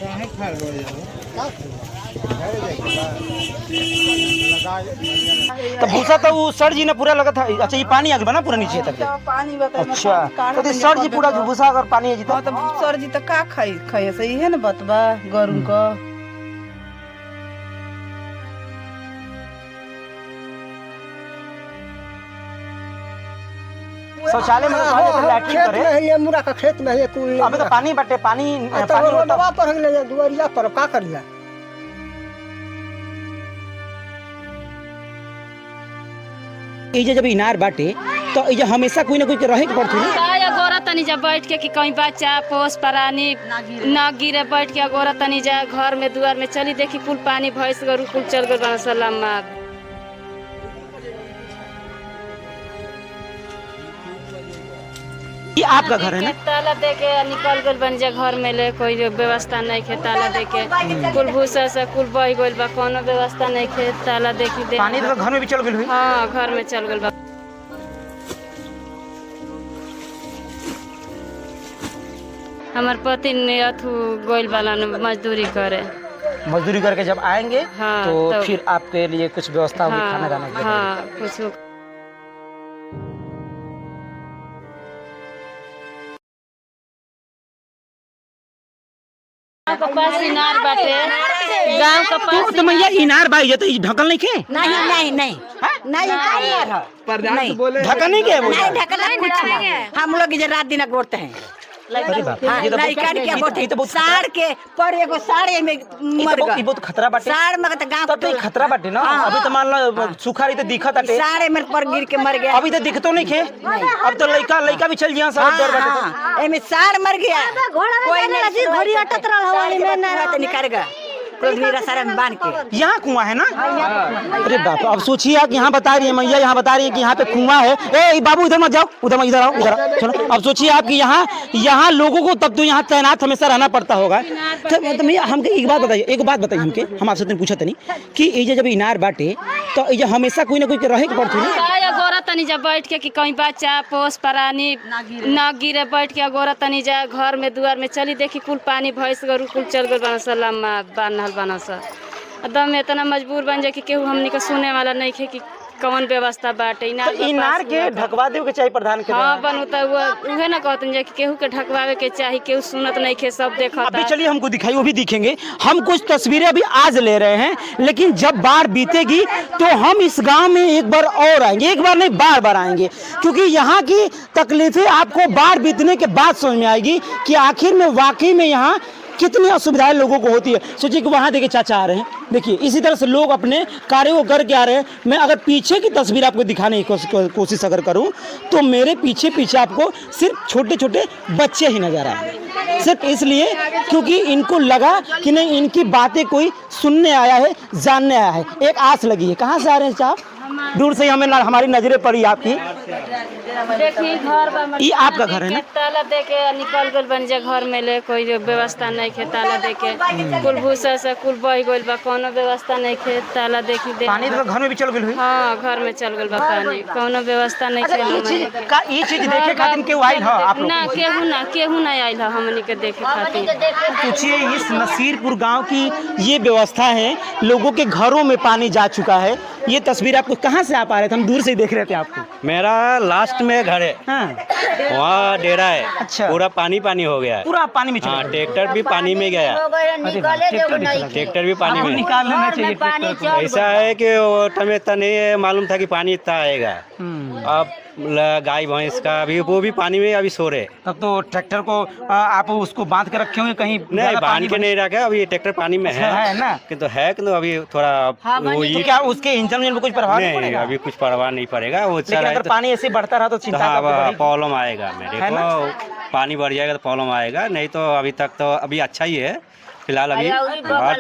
तो भूसा तो वो सर जी ने पूरा लगा था। अच्छा ये पानी आ गया ना पूरा नीचे तक? पानी बता। अच्छा तो सर जी पूरा भूसा अगर पानी है जी तो सर जी तो का खाई सही है ना बतबा गरुन को। शौचालय में लैट्रिन करे है ये मुरा का खेत में है कुल। अबे तो पानी बटे पानी तो रोडवा पर ले दुआरिया पर का करिया। ये जब इनार बाटे तो ये हमेशा कोई ना कोई के रहे के पड़थु या गोरा तनी जा बैठ के कि कहीं बच्चा पोस परानी न गिरे बैठ के गोरा तनी जा घर में दुआर में चली देखी कुल पानी भैंस गरु कुल चल गल सलाम। ये आपका घर है ना? ताला दे के निकल गल बन जा घर में ले कोई व्यवस्था नहीं खे ताला दे के कुल भूसा से कुल बह गइल बा कोनो व्यवस्था नहीं खे ताला दे के पानी तो घर में भी चल गइल हुई। हां घर में चल गइल बा। हमार पति ने अथु गइल वाला मजदूरी करे। मजदूरी करके जब आएंगे हाँ, तो फिर आपके लिए कुछ व्यवस्था होगी खाना खाने की? हाँ कुछ गाँव का पास इनार बाटे। गाँव का पास तो मैया इनार भाई ये तो ढकल नहीं खे? नहीं नहीं ढकल नहीं के? नहीं ढकना कुछ नहीं। हम लोग इधर रात दिन गोड़ते हैं। अरे बाप रे, हाँ, ये तो लड़का के गोड़ते तो बहुत साड़ के पर एगो साड़े में मर गए। ये बहुत खतरा बाटे। साड़ में तो गाँव तब तो ये खतरा बाटे ना। अभी तो मान लो सूखा रही तो दिखत आटे। साड़े में पर गिर के मर गया। अभी तो दिखतो नहीं खे। अब तो लड़का भी चल जिया सब डर बाटे। एमे साड़ मर गया कोई नहीं घोड़ी अटत रहा हवाली में ना निकाल गया सारे में बांध के। यहाँ कुआं है ना? अरे बाप, अब सोचिए आप यहाँ बता रही है मैया, यहाँ बता रही है कि यहाँ पे कुआं है। ए बाबू इधर मत जाओ, उधर इधर आओ, इधर आओ। चलो अब सोचिए आप कि यहाँ लोगों को तब तो यहाँ तैनात हमेशा रहना पड़ता होगा। तो भैया हमके एक बात बताइए हमके, हम आपसे पूछा तनी कि ये जब इनार बाटे तो ये हमेशा कोई ना कोई के रहे के पड़थु या गोरा तनी जा बैठ के कि कहीं बच्चा पोस परानी न गिरे बैठ के गोरा तनी जा घर में दुआर में चली देखी कुल पानी भैंस गरु कुल चल गल बना सलाम बान्हल बना सा एकदम इतना मजबूर बन जाए कि केहू हमनी के सुने वाला नहीं खे कि कौन व्यवस्था बाटे। इनार के ढकवा देवे के चाहिए प्रधान के। हाँ बनता उहे ना कहतन जा कि केहू के ढकवावे के चाहिए, केहू सुनत नहीं खे सब देखता। अभी चलिए हमको दिखाई, वो भी दिखेंगे। हम कुछ तस्वीरें अभी आज ले रहे हैं, लेकिन जब बाढ़ बीतेगी तो हम इस गांव में एक बार और आएंगे, एक बार नहीं बार आएंगे, क्योंकि यहाँ की तकलीफें आपको बाढ़ बीतने के बाद समझ में आएगी कि आखिर में वाकई में यहाँ कितनी असुविधाएं लोगों को होती है। सोचिए कि वहाँ देखिए चाचा आ रहे हैं, देखिए इसी तरह से लोग अपने कार्यों को करके आ रहे हैं। मैं अगर पीछे की तस्वीर आपको दिखाने की कोशिश अगर करूं तो मेरे पीछे आपको सिर्फ छोटे छोटे बच्चे ही नजर आए, सिर्फ इसलिए क्योंकि इनको लगा कि नहीं इनकी बातें कोई सुनने आया है, जानने आया है, एक आस लगी है। कहाँ से आ रहे हैं साहब? दूर से हमें हमारी नजरें पड़ी आपकी। देखिए घर ये आपका घर है ना? ताला दे के निकल गल बन जा घर में ले कोई व्यवस्था नहीं खे ताला दे के कुल भूसा से कुल बह गइल बा कोनो व्यवस्था नहीं खे ताला दे के पानी तो घर में भी चल गइल हुई। हाँ घर में चल गल बा पानी कोनो व्यवस्था नहीं खे। ये चीज देखे खातिर केहू आइल है आप लोग? ना केहू ना आइल है हमनी के देखे खातिर। पूछिए इस नसीरपुर गांव की ये व्यवस्था है, लोगों के घरों में पानी जा चुका है। ये तस्वीर आपको कहाँ से आप आ रहे थे? हम दूर से ही देख रहे थे आपको। मेरा लास्ट में घर है, हाँ। वहाँ डेरा है। अच्छा। पूरा पानी हो गया है। पूरा पानी में चला हाँ ट्रैक्टर भी पानी में गया, ट्रैक्टर भी पानी में। निकाल लेना चाहिए ट्रैक्टर को। ऐसा है कि वो तमें इतना नहीं मालूम था कि पानी इतना आएगा। अब गाय भैंस का भी वो भी पानी में अभी सो रहे। तब तो ट्रैक्टर को आप उसको बांध के रखे होंगे कहीं? नहीं बांध के नहीं रखा, अभी ट्रैक्टर पानी में है ना, किंतु अभी थोड़ा तो क्या उसके इंजन में कुछ प्रभाव नहीं पड़ेगा? अभी कुछ प्रभाव नहीं पड़ेगा वो। लेकिन अगर पानी ऐसे बढ़ता रहा तो चिंता प्रॉब्लम आएगा मेरे को। पानी बढ़ जाएगा तो प्रॉब्लम आएगा, नहीं तो अभी तक तो अभी अच्छा ही है फिलहाल। अभी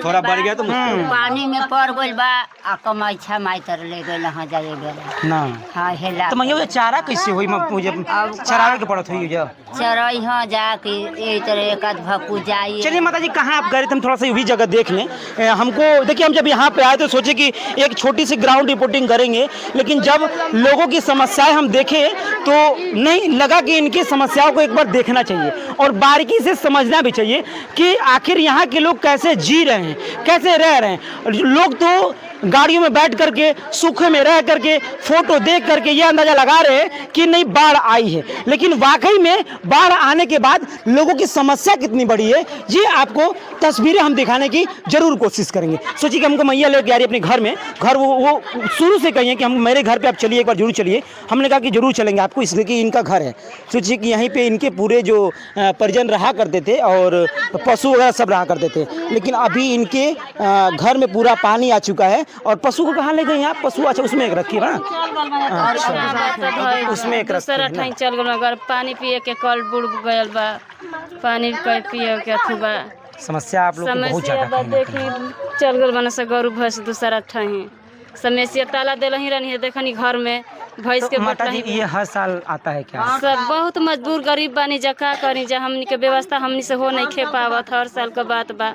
थोड़ा बढ़ गया तो मुश्किल। पानी में पड़ गइल बा आ कमाइछा माइतर ले गइल हां जाए गेल ना। हां हेला तो मैं चारा कैसे होई? मुझे चरावे के पड़त होई जो चरई हां जाके यही तरह एक आध भक्कू जाई। चलिए माता जी कहाँ आप गए थे? हम थोड़ा सा भी जगह देख लें। हमको देखिए, हम जब यहाँ पे आए तो सोचे कि एक छोटी सी ग्राउंड रिपोर्टिंग करेंगे, लेकिन जब लोगों की समस्याएं हम देखे तो नहीं लगा कि इनकी समस्याओं को एक बार देखना चाहिए और बारीकी से समझना भी चाहिए कि आखिर यहाँ के लोग कैसे जी रहे हैं, कैसे रह रहे हैं। लोग तो गाड़ियों में बैठ करके सूखे में रह करके फोटो देख करके ये अंदाजा लगा रहे हैं कि नहीं बाढ़ आई है, लेकिन वाकई में बाढ़ आने के बाद लोगों की समस्या कितनी बड़ी है ये आपको तस्वीरें हम दिखाने की जरूर कोशिश करेंगे। सोचिए कि हमको मैया लेके आ रही है अपने घर में, घर वो शुरू से कही है कि हम मेरे घर पे आप चलिए, एक बार जरूर चलिए। हमने कहा कि जरूर चलेंगे आपको, इसलिए कि इनका घर है। सोचिए कि यहीं पे इनके पूरे जो परिजन रहा करते थे और पशु वगैरह सब रहा करते थे, लेकिन अभी इनके घर में पूरा पानी आ चुका है। और पशु को कहाँ ले गए आप? पशु अच्छा उसमें एक रखी है ना, उसमें एक दूसरा रखी ठाई चल गल अगर पानी पिए के कल बुड़ गयल बा, पानी पिए के अथुबा समस्या आप लोग को बहुत समस्या ज्यादा बा। देखी चल गल बना से गरु भैंस दूसरा ठाई समस्या ताला देल ही रहनी है। देखनी घर में भैंस के माता जी बटला ये हर साल आता है क्या? सब बहुत मजदूर गरीब बानी जा का करी जा, हमनी के व्यवस्था हमनी से हो नहीं खे पावत। हर साल का बात बा,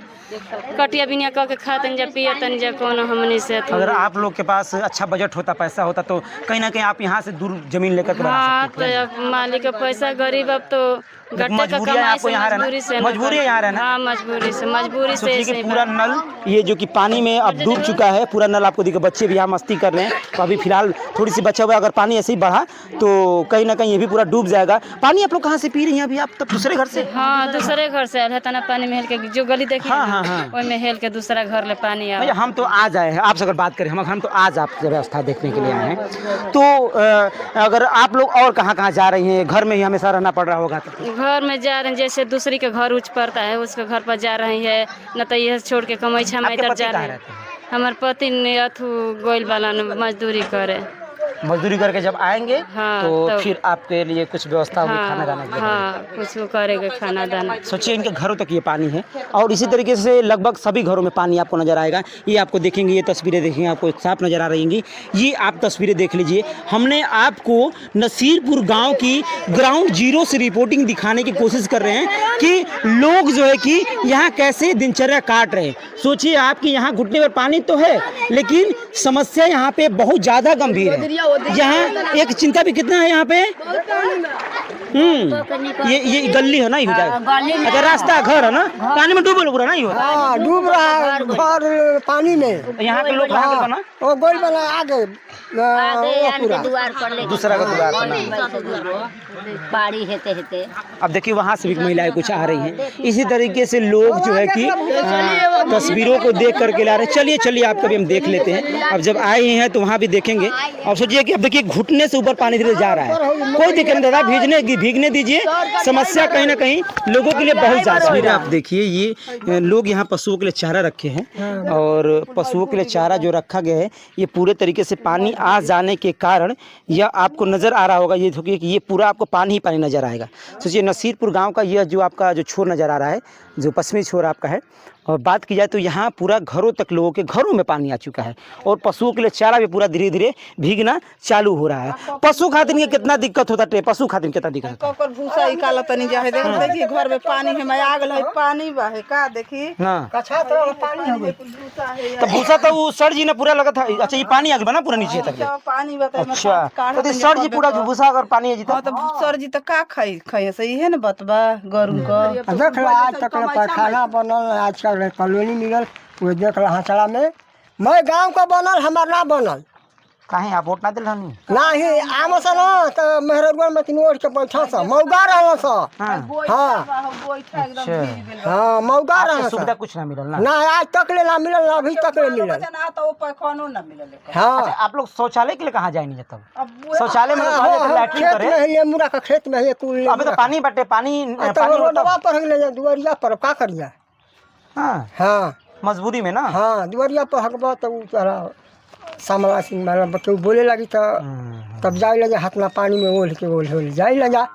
कटिया बिनिया कह के खातन जा पियतन जा कोनो हमनी से। अगर आप लोग के पास अच्छा बजट होता, पैसा होता तो कहीं ना कहीं आप यहाँ से दूर जमीन लेकर के बना हाँ सकते थे। तो अब मालिक का पैसा गरीब, अब तो गट्टे का मजबूरी है कमाई आपको से यहाँ रहना? मजबूरी से मजबूरी है यहाँ रहना? हाँ मजबूरी से सोचिए ऐसे कि ही पूरा बा। नल ये जो कि पानी में अब डूब चुका है, पूरा नल आपको दिखे। बच्चे भी यहाँ मस्ती कर रहे हैं, तो अभी फिलहाल थोड़ी सी बचा हुआ है। अगर पानी ऐसे ही बढ़ा तो कहीं ना कहीं ये भी पूरा डूब जाएगा। पानी आप लोग कहाँ से पी रही हैं अभी? आप तब दूसरे घर से? हाँ दूसरे घर से आयल है तना पानी में हेल के जो गली देखी हाँ, हाँ, हाँ। ओहि में हेल के दूसरा घर ले पानी आ। भैया हम तो आज आए हैं, आपसे अगर बात करें हम तो आज आपकी व्यवस्था देखने के लिए आए हैं। तो अगर आप लोग और कहाँ कहाँ जा रही हैं? घर में ही हमेशा रहना पड़ रहा होगा तो? घर में जा रहे हैं, जैसे दूसरी के घर उच पड़ता है उसके घर पर जा रही है, न तो यह छोड़ के कमाई छा आपके इधर पति जा कहाँ रहे हैं। रहते हैं? हमारे पति ने अथु गोइल वाला ने मजदूरी करे। मजदूरी करके जब आएंगे हाँ, तो फिर आपके लिए कुछ व्यवस्था होगी खाना हाँ दाना की? हाँ कुछ वो करेगा खाना दाना। सोचिए इनके घरों तक ये पानी है और इसी तरीके से लगभग सभी घरों में पानी आपको नज़र आएगा। ये आपको देखेंगे, ये तस्वीरें देखेंगे, आपको साफ नज़र आ रही होंगी। ये आप तस्वीरें देख लीजिए। हमने आपको नसीरपुर गांव की ग्राउंड जीरो से रिपोर्टिंग दिखाने की कोशिश कर रहे हैं कि लोग जो है कि यहाँ कैसे दिनचर्या काट रहे हैं। सोचिए आपकी यहाँ घुटने पर पानी तो है, लेकिन समस्या यहाँ पे बहुत ज़्यादा गंभीर है। यहाँ एक चिंता भी कितना है यहाँ पे, ये गली है ना, ही हो जाएगा। अगर रास्ता घर है ना, पानी में डूबल पूरा नहीं होता। हाँ डूब रहा है घर पानी में। यहाँ के लोग कहाँ के बना? वो गोल बना आगे पूरा दूसरा का द्वार बना। बाड़ी हेते हेते अब देखिए वहाँ से भी महिलाएं कुछ आ रही हैं। इसी तरीके से लोग जो है कि तस्वीरों को देख करके ला रहे हैं। चलिए चलिए आपका भी हम देख लेते हैं। अब जब आए हैं तो वहाँ भी देखेंगे। अब सोचिए कि अब देखिए घुटने से ऊपर पानी धीरे जा रहा है, कोई दिक्कत नहीं दादा, भीगने दीजिए। समस्या कहीं ना कहीं लोगों के लिए बहुत ज़्यादा है। आप देखिए ये लोग यहाँ पशुओं के लिए चारा रखे हैं और पशुओं के लिए चारा जो रखा गया है ये पूरे तरीके से पानी आ जाने के कारण यह आपको नज़र आ रहा होगा। ये देखिए कि ये पूरा आपको पानी ही पानी नज़र आएगा। सोचिए नसीरपुर गांव का यह जो आपका जो छोर नज़र आ रहा है, जो पश्चिमी छोर आपका है, और बात की जाए तो यहाँ पूरा घरों तक लोगों के घरों में पानी आ चुका है और पशुओं के लिए चारा भी पूरा धीरे धीरे भीगना चालू हो रहा है। पशु खातिर के कितना दिक्कत होता है? पशु खातिर कितना दिक्कत होता है? ककर भूसा निकाला तनी जा है। देखिए घर में पानी है, मैं आग है, पानी बा है का देखी हाँ कछा तो पानी हो गई। भूसा है तो भूसा तो वो सर जी ने पूरा लगा था। अच्छा ये पानी आ गया ना पूरा नीचे तक? पानी बता। अच्छा तो सर जी पूरा जो भूसा अगर पानी है जी हाँ तो सर जी तो का खाई सही है ना बतबा गरु का। देख ला आज तक पैखाना बनल, आज तक कॉलोनी मिलल, वो देख ला हंसड़ा में। मैं गांव का बनल, हमार ना बनल। कहीं आप वोट ना दिल रहनी? नाही आम सा ना तो मेहरगढ़ में तीन ओढ़ के बैठा सा मौगा रहा सा। हाँ हाँ हाँ मौगा आपको रहा सुविधा सा कुछ ना मिलल ना? ना आज तक ले ना मिलल, ना अभी तक ले मिलल। हाँ अच्छा, आप लोग शौचालय के लिए कहाँ जाएंगे तब? शौचालय में तो लैट्रिन खेत करे। में है, ये मुरा का खेत में है, कुल अबे तो पानी बटे पानी रोडवा पर ले जा दुआरिया पर का करिया। हाँ हाँ मजबूरी में ना। हाँ दुआरिया पर हकबा तो उ सारा सामला सिंह मारा केहू बोले लगी तो तब जाए लगे हाथ ना पानी में ओढ़ के ओढ़ जाए लगा।